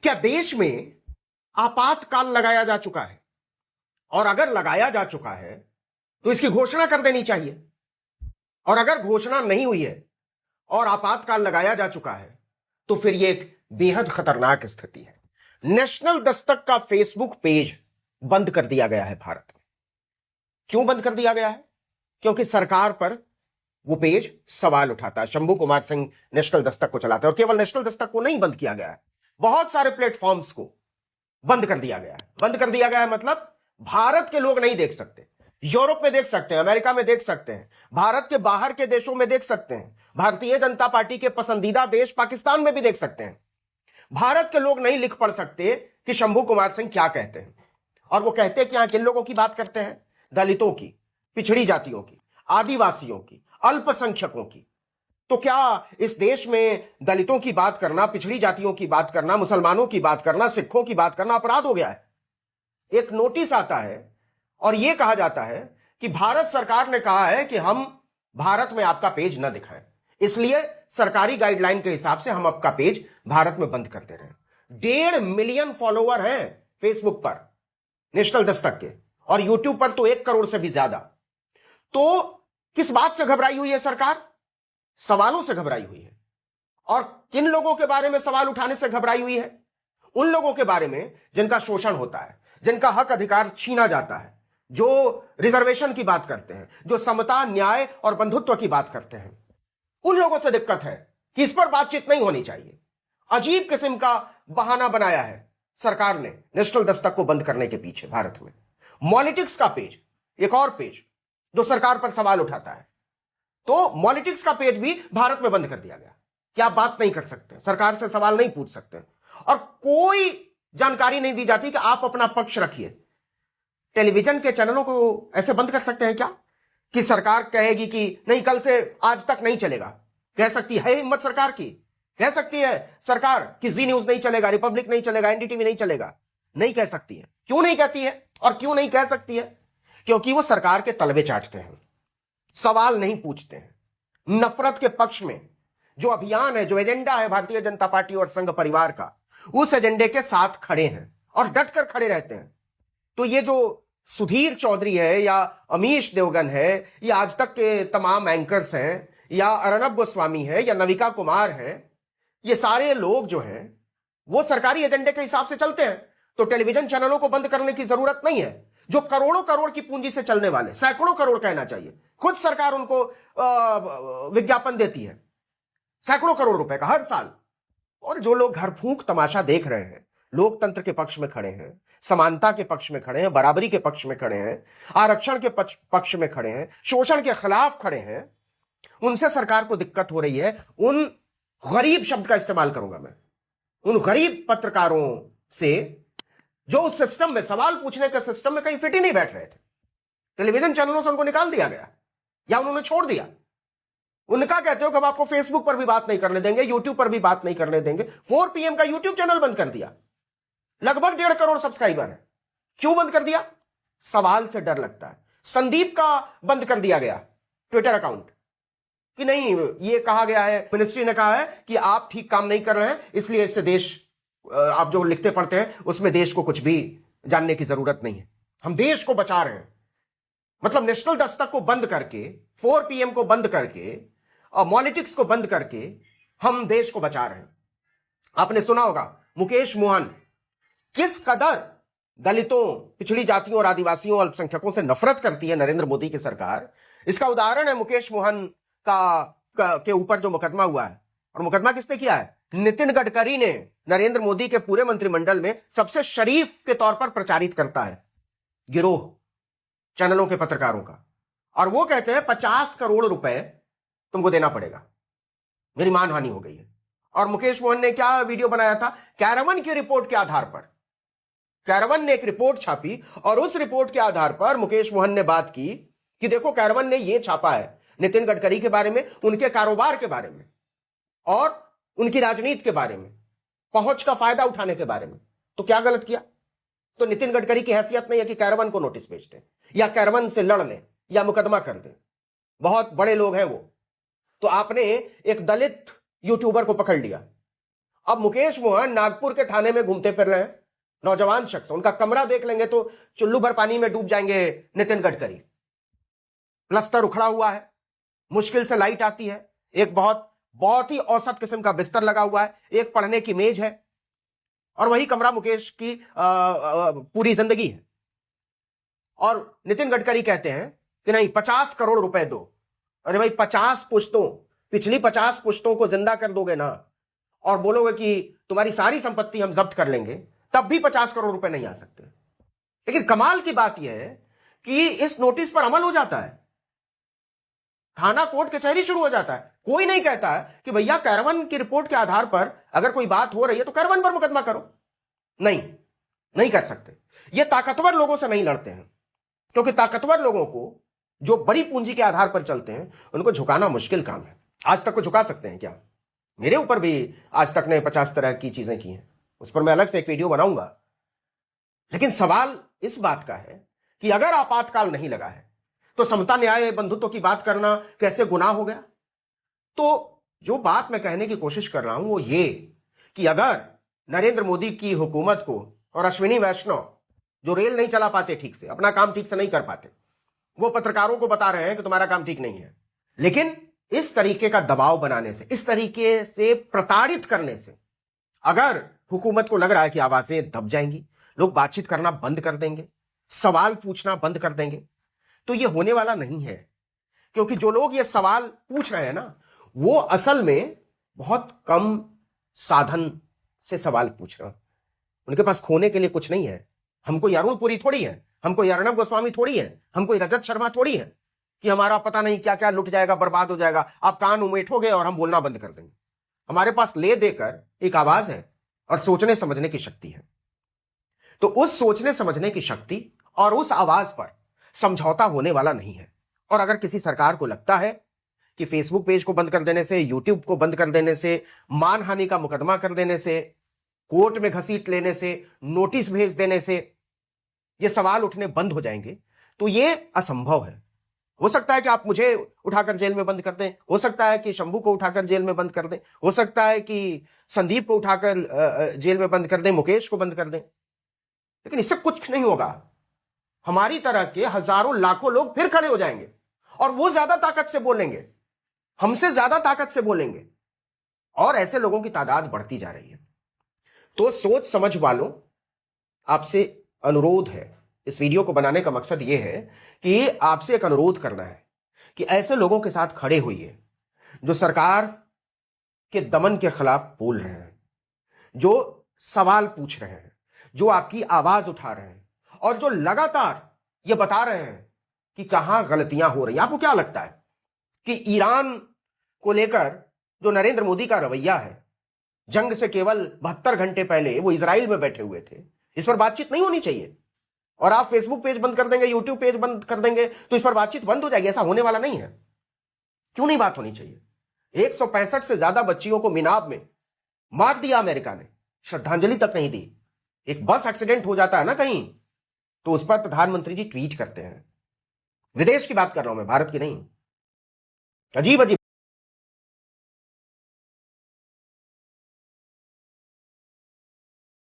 क्या देश में आपातकाल लगाया जा चुका है? और अगर लगाया जा चुका है तो इसकी घोषणा कर देनी चाहिए। और अगर घोषणा नहीं हुई है और आपातकाल लगाया जा चुका है तो फिर यह एक बेहद खतरनाक स्थिति है। नेशनल दस्तक का फेसबुक पेज बंद कर दिया गया है भारत में। क्यों बंद कर दिया गया है? क्योंकि सरकार पर वो पेज सवाल उठाता है। शंभू कुमार सिंह नेशनल दस्तक को चलाते हैं। और केवल नेशनल दस्तक को नहीं बंद किया गया है, बहुत सारे प्लेटफॉर्म्स को बंद कर दिया गया है। बंद कर दिया गया है मतलब भारत के लोग नहीं देख सकते। यूरोप में देख सकते हैं, अमेरिका में देख सकते हैं, भारत के बाहर के देशों में देख सकते हैं, भारतीय जनता पार्टी के पसंदीदा देश पाकिस्तान में भी देख सकते हैं। भारत के लोग नहीं लिख पढ़ सकते कि शंभू कुमार सिंह क्या कहते हैं। और वो कहते हैं कि यहां किन लोगों की बात करते हैं? दलितों की, पिछड़ी जातियों की, आदिवासियों की, अल्पसंख्यकों की। तो क्या इस देश में दलितों की बात करना, पिछड़ी जातियों की बात करना, मुसलमानों की बात करना, सिखों की बात करना अपराध हो गया है? एक नोटिस आता है और यह कहा जाता है कि भारत सरकार ने कहा है कि हम भारत में आपका पेज न दिखाएं, इसलिए सरकारी गाइडलाइन के हिसाब से हम आपका पेज भारत में बंद कर दे रहे हैं। 1.5 मिलियन फॉलोवर हैं फेसबुक पर नेशनल दस्तक के, और यूट्यूब पर तो 1 करोड़ से भी ज्यादा। तो किस बात से घबराई हुई है सरकार? सवालों से घबराई हुई है। और किन लोगों के बारे में सवाल उठाने से घबराई हुई है? उन लोगों के बारे में जिनका शोषण होता है, जिनका हक अधिकार छीना जाता है, जो रिजर्वेशन की बात करते हैं, जो समता, न्याय और बंधुत्व की बात करते हैं। उन लोगों से दिक्कत है कि इस पर बातचीत नहीं होनी चाहिए। अजीब किस्म का बहाना बनाया है सरकार ने नेशनल दस्तक को बंद करने के पीछे भारत में। मॉलिटिक्स का पेज, एक और पेज जो सरकार पर सवाल उठाता है, तो मॉलिटिक्स का पेज भी भारत में बंद कर दिया गया। क्या बात नहीं कर सकते, सरकार से सवाल नहीं पूछ सकते, और कोई जानकारी नहीं दी जाती कि आप अपना पक्ष रखिए। टेलीविजन के चैनलों को ऐसे बंद कर सकते हैं क्या कि सरकार कहेगी कि नहीं, कल से आज तक नहीं चलेगा? कह सकती है हिम्मत सरकार की? कह सकती है सरकार कि जी न्यूज नहीं चलेगा, रिपब्लिक नहीं चलेगा, एनडीटीवी नहीं चलेगा? नहीं कह सकती है। क्यों नहीं कहती है और क्यों नहीं कह सकती है? क्योंकि वो सरकार के तलवे चाटते हैं, सवाल नहीं पूछते हैं। नफरत के पक्ष में जो अभियान है, जो एजेंडा है भारतीय जनता पार्टी और संघ परिवार का, उस एजेंडे के साथ खड़े हैं और डटकर खड़े रहते हैं। तो ये जो सुधीर चौधरी है, या अमीश देवगन है, या आज तक के तमाम एंकर्स हैं, या अर्नब गोस्वामी है, या नविका कुमार है, ये सारे लोग जो हैं वो सरकारी एजेंडे के हिसाब से चलते हैं। तो टेलीविजन चैनलों को बंद करने की जरूरत नहीं है। जो करोड़ों करोड़ की पूंजी से चलने वाले, सैकड़ों करोड़ कहना चाहिए, खुद सरकार उनको विज्ञापन देती है, सैकड़ों करोड़ रुपए का हर साल। और जो लोग घर फूंक तमाशा देख रहे हैं, लोकतंत्र के पक्ष में खड़े हैं, समानता के पक्ष में खड़े हैं, बराबरी के पक्ष में खड़े हैं, आरक्षण के पक्ष में खड़े हैं, शोषण के खिलाफ खड़े हैं, उनसे सरकार को दिक्कत हो रही है। उन गरीब शब्द का इस्तेमाल करूंगा मैं, उन गरीब पत्रकारों से जो उस सिस्टम में, सवाल पूछने के सिस्टम में कहीं फिट ही नहीं बैठ रहे थे। टेलीविजन चैनलों से उनको निकाल दिया गया या उन्होंने छोड़ दिया। उनका कहते हो कि हम आपको फेसबुक पर भी बात नहीं करने देंगे, यूट्यूब पर भी बात नहीं करने देंगे। 4 PM का यूट्यूब चैनल बंद कर दिया, लगभग 1.5 करोड़ सब्सक्राइबर है। क्यों बंद कर दिया? सवाल से डर लगता है। संदीप का बंद कर दिया गया ट्विटर अकाउंट कि नहीं, ये कहा गया है, मिनिस्ट्री ने कहा है कि आप ठीक काम नहीं कर रहे हैं, इसलिए इससे देश, आप जो लिखते पढ़ते हैं उसमें देश को कुछ भी जानने की जरूरत नहीं है, हम देश को बचा रहे हैं। मतलब नेशनल दस्तक को बंद करके, 4 PM को बंद करके और मॉलिटिक्स को बंद करके हम देश को बचा रहे हैं। आपने सुना होगा मुकेश मोहन किस कदर दलितों, पिछड़ी जातियों और आदिवासियों, अल्पसंख्यकों से नफरत करती है नरेंद्र मोदी की सरकार। इसका उदाहरण है मुकेश मोहन के ऊपर जो मुकदमा हुआ है। और मुकदमा किसने किया है? नितिन गडकरी ने नरेंद्र मोदी के पूरे मंत्रिमंडल में सबसे शरीफ के तौर पर प्रचारित करता है गिरोह चैनलों के पत्रकारों का। और वो कहते हैं 50 करोड़ रुपए तुमको देना पड़ेगा, मेरी मानहानि हो गई है। और मुकेश मोहन ने क्या वीडियो बनाया था? कैरावन की रिपोर्ट के आधार पर, कैरावन ने एक रिपोर्ट छापी और उस रिपोर्ट के आधार पर मुकेश मोहन ने बात की कि देखो कैरावन ने यह छापा है नितिन गडकरी के बारे में, उनके कारोबार के बारे में और उनकी राजनीति के बारे में, पहुंच का फायदा उठाने के बारे में। तो क्या गलत किया? तो नितिन गडकरी की हैसियत नहीं है कि कैरावन को नोटिस भेज दें या कैरावन से लड़ लें या मुकदमा कर दें, बहुत बड़े लोग हैं वो। तो आपने एक दलित यूट्यूबर को पकड़ लिया अब मुकेश मोहन नागपुर के थाने में घूमते फिर रहे हैं, नौजवान शख्स, उनका कमरा देख लेंगे तो चुल्लू भर पानी में डूब जाएंगे नितिन गडकरी। प्लस्तर उखड़ा हुआ है, मुश्किल से लाइट आती है, एक बहुत बहुत ही औसत किस्म का बिस्तर लगा हुआ है, एक पढ़ने की मेज है, और वही कमरा मुकेश की पूरी जिंदगी है। और नितिन गडकरी कहते हैं कि नहीं 50 करोड़ रुपए दो। अरे भाई 50 पुश्तों, पिछली 50 पुश्तों को जिंदा कर दोगे ना और बोलोगे कि तुम्हारी सारी संपत्ति हम जब्त कर लेंगे, तब भी 50 करोड़ रुपए नहीं आ सकते। लेकिन कमाल की बात यह है कि इस नोटिस पर अमल हो जाता है, थाना कोर्ट कचहरी शुरू हो जाता है। कोई नहीं कहता है कि भैया कैरवन की रिपोर्ट के आधार पर अगर कोई बात हो रही है तो कैरवन पर मुकदमा करो। नहीं, नहीं कर सकते। ये ताकतवर लोगों से नहीं लड़ते हैं, क्योंकि ताकतवर लोगों को, जो बड़ी पूंजी के आधार पर चलते हैं, उनको झुकाना मुश्किल काम है। आज तक को झुका सकते हैं क्या? मेरे ऊपर भी आज तक ने 50 तरह की चीजें की हैं, उस पर मैं अलग से एक वीडियो बनाऊंगा। लेकिन सवाल इस बात का है कि अगर आपातकाल नहीं लगा है तो समता न्याय बंधुत्व की बात करना कैसे गुनाह हो गया? तो जो बात मैं कहने की कोशिश कर रहा हूं वो ये कि अगर नरेंद्र मोदी की हुकूमत को और अश्विनी वैष्णव, जो रेल नहीं चला पाते ठीक से, अपना काम ठीक से नहीं कर पाते, वो पत्रकारों को बता रहे हैं कि तुम्हारा काम ठीक नहीं है, लेकिन इस तरीके का दबाव बनाने से, इस तरीके से प्रताड़ित करने से अगर हुकूमत को लग रहा है कि आवाजें दब जाएंगी, लोग बातचीत करना बंद कर देंगे, सवाल पूछना बंद कर देंगे, तो ये होने वाला नहीं है। क्योंकि जो लोग ये सवाल पूछ रहे हैं ना, वो असल में बहुत कम साधन से सवाल पूछ रहे हैं। उनके पास खोने के लिए कुछ नहीं है। हम कोई अरुणपुरी थोड़ी है, हम कोई अर्णब गोस्वामी थोड़ी है, हम कोई रजत शर्मा थोड़ी है कि हमारा पता नहीं क्या क्या लुट जाएगा, बर्बाद हो जाएगा, आप कान उमेठोगे और हम बोलना बंद कर देंगे। हमारे पास ले देकर एक आवाज है और सोचने समझने की शक्ति है। तो उस सोचने समझने की शक्ति और उस आवाज पर समझौता होने वाला नहीं है। और अगर किसी सरकार को लगता है कि फेसबुक पेज को बंद कर देने से, यूट्यूब को बंद कर देने से, मानहानि का मुकदमा कर देने से, कोर्ट में घसीट लेने से, नोटिस भेज देने से ये सवाल उठने बंद हो जाएंगे, तो ये असंभव है। हो सकता है कि आप मुझे उठाकर जेल में बंद कर दें, हो सकता है कि शंभू को उठाकर जेल में बंद कर दें, हो सकता है कि संदीप को उठाकर जेल में बंद कर दें, मुकेश को बंद कर दें, लेकिन इससे कुछ नहीं होगा। हमारी तरह के हजारों लाखों लोग फिर खड़े हो जाएंगे और वो ज्यादा ताकत से बोलेंगे, हमसे ज्यादा ताकत से बोलेंगे, और ऐसे लोगों की तादाद बढ़ती जा रही है। तो सोच समझ वालों, आपसे अनुरोध है, इस वीडियो को बनाने का मकसद यह है कि आपसे एक अनुरोध करना है कि ऐसे लोगों के साथ खड़े होइए जो सरकार के दमन के खिलाफ बोल रहे हैं, जो सवाल पूछ रहे हैं, जो आपकी आवाज उठा रहे हैं, और जो लगातार ये बता रहे हैं कि कहां गलतियां हो रही हैं। आपको क्या लगता है कि ईरान को लेकर जो नरेंद्र मोदी का रवैया है, जंग से केवल 72 घंटे पहले वो इजराइल में बैठे हुए थे, इस पर बातचीत नहीं होनी चाहिए? और आप फेसबुक पेज बंद कर देंगे, यूट्यूब पेज बंद कर देंगे तो इस पर बातचीत बंद हो जाएगी? ऐसा होने वाला नहीं है। क्यों नहीं बात होनी चाहिए? 165 से ज्यादा बच्चियों को मिनाब में मार दिया अमेरिका ने, श्रद्धांजलि तक नहीं दी। एक बस एक्सीडेंट हो जाता है ना कहीं, तो उस पर प्रधानमंत्री जी ट्वीट करते हैं। विदेश की बात कर रहा हूं मैं, भारत की नहीं। अजीब अजीब